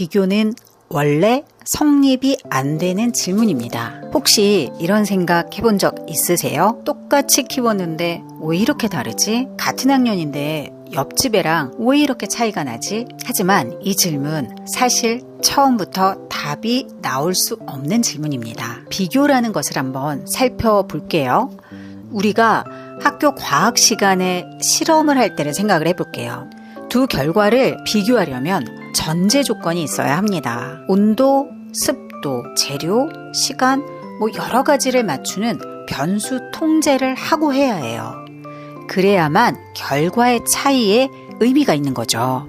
비교는 원래 성립이 안 되는 질문입니다. 혹시 이런 생각 해본 적 있으세요? 똑같이 키웠는데 왜 이렇게 다르지? 같은 학년인데 옆집 애랑 왜 이렇게 차이가 나지? 하지만 이 질문 사실 처음부터 답이 나올 수 없는 질문입니다. 비교라는 것을 한번 살펴볼게요. 우리가 학교 과학 시간에 실험을 할 때를 생각을 해볼게요. 두 결과를 비교하려면 전제 조건이 있어야 합니다. 온도, 습도, 재료, 시간, 여러 가지를 맞추는 변수 통제를 하고 해야 해요. 그래야만 결과의 차이에 의미가 있는 거죠.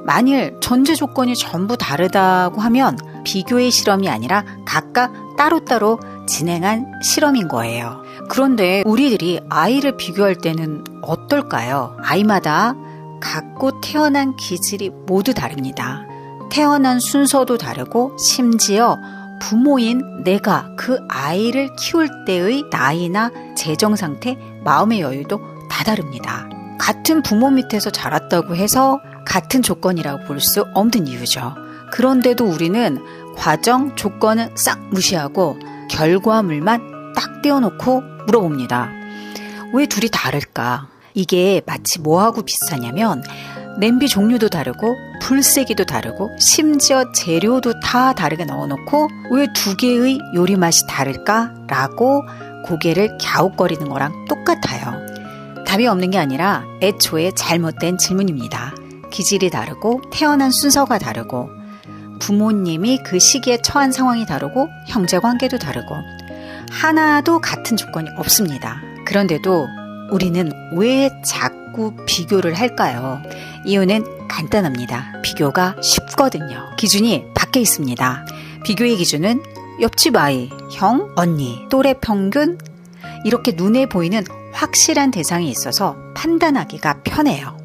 만일 전제 조건이 전부 다르다고 하면 비교의 실험이 아니라 각각 따로따로 진행한 실험인 거예요. 그런데 우리들이 아이를 비교할 때는 어떨까요? 아이마다 갖고 태어난 기질이 모두 다릅니다. 태어난 순서도 다르고 심지어 부모인 내가 그 아이를 키울 때의 나이나 재정 상태, 마음의 여유도 다 다릅니다. 같은 부모 밑에서 자랐다고 해서 같은 조건이라고 볼 수 없는 이유죠. 그런데도 우리는 과정, 조건은 싹 무시하고 결과물만 딱 떼어놓고 물어봅니다. 왜 둘이 다를까? 이게 마치 뭐하고 비슷하냐면 냄비 종류도 다르고 불세기도 다르고 심지어 재료도 다 다르게 넣어놓고 왜 두 개의 요리 맛이 다를까라고 고개를 갸웃거리는 거랑 똑같아요. 답이 없는 게 아니라 애초에 잘못된 질문입니다. 기질이 다르고 태어난 순서가 다르고 부모님이 그 시기에 처한 상황이 다르고 형제관계도 다르고 하나도 같은 조건이 없습니다. 그런데도 우리는 왜 자꾸 비교를 할까요? 이유는 간단합니다. 비교가 쉽거든요. 기준이 밖에 있습니다. 비교의 기준은 옆집 아이, 형, 언니, 또래 평균 이렇게 눈에 보이는 확실한 대상이 있어서 판단하기가 편해요.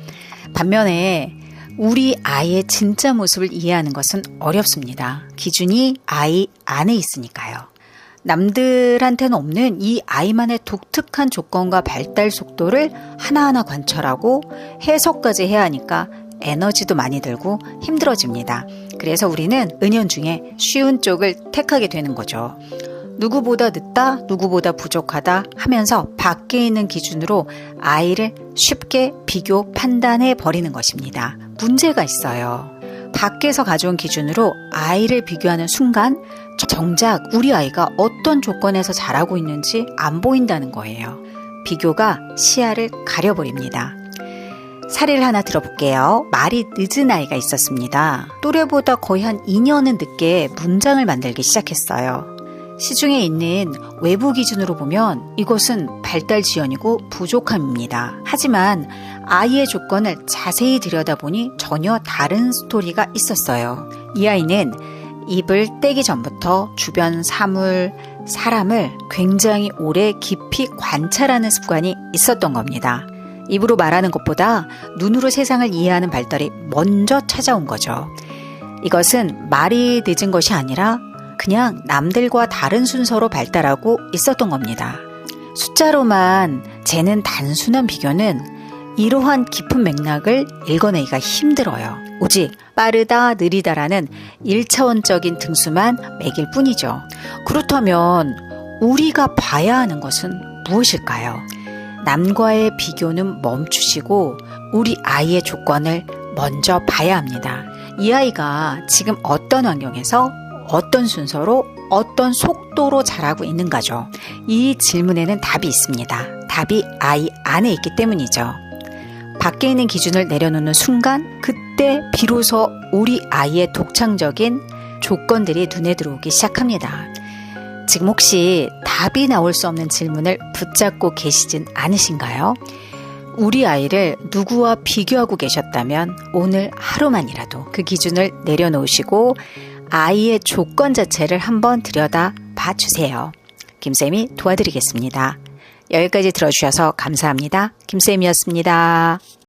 반면에 우리 아이의 진짜 모습을 이해하는 것은 어렵습니다. 기준이 아이 안에 있으니까요. 남들한테는 없는 이 아이만의 독특한 조건과 발달 속도를 하나하나 관찰하고 해석까지 해야 하니까 에너지도 많이 들고 힘들어집니다. 그래서 우리는 은연중에 쉬운 쪽을 택하게 되는 거죠. 누구보다 늦다, 누구보다 부족하다 하면서 밖에 있는 기준으로 아이를 쉽게 비교, 판단해 버리는 것입니다. 문제가 있어요. 밖에서 가져온 기준으로 아이를 비교하는 순간 정작 우리 아이가 어떤 조건에서 자라고 있는지 안 보인다는 거예요. 비교가 시야를 가려버립니다. 사례를 하나 들어볼게요. 말이 늦은 아이가 있었습니다. 또래보다 거의 한 2년은 늦게 문장을 만들기 시작했어요. 시중에 있는 외부 기준으로 보면 이것은 발달 지연이고 부족함입니다. 하지만 아이의 조건을 자세히 들여다보니 전혀 다른 스토리가 있었어요. 이 아이는 입을 떼기 전부터 주변 사물, 사람을 굉장히 오래 깊이 관찰하는 습관이 있었던 겁니다. 입으로 말하는 것보다 눈으로 세상을 이해하는 발달이 먼저 찾아온 거죠. 이것은 말이 늦은 것이 아니라 그냥 남들과 다른 순서로 발달하고 있었던 겁니다. 숫자로만 재는 단순한 비교는 이러한 깊은 맥락을 읽어내기가 힘들어요. 오직 빠르다, 느리다라는 1차원적인 등수만 매길 뿐이죠. 그렇다면 우리가 봐야 하는 것은 무엇일까요? 남과의 비교는 멈추시고 우리 아이의 조건을 먼저 봐야 합니다. 이 아이가 지금 어떤 환경에서 어떤 순서로 어떤 속도로 자라고 있는가죠. 이 질문에는 답이 있습니다. 답이 아이 안에 있기 때문이죠. 밖에 있는 기준을 내려놓는 순간 그때 비로소 우리 아이의 독창적인 조건들이 눈에 들어오기 시작합니다. 지금 혹시 답이 나올 수 없는 질문을 붙잡고 계시진 않으신가요? 우리 아이를 누구와 비교하고 계셨다면 오늘 하루만이라도 그 기준을 내려놓으시고 아이의 조건 자체를 한번 들여다 봐주세요. 김쌤이 도와드리겠습니다. 여기까지 들어주셔서 감사합니다. 김쌤이었습니다.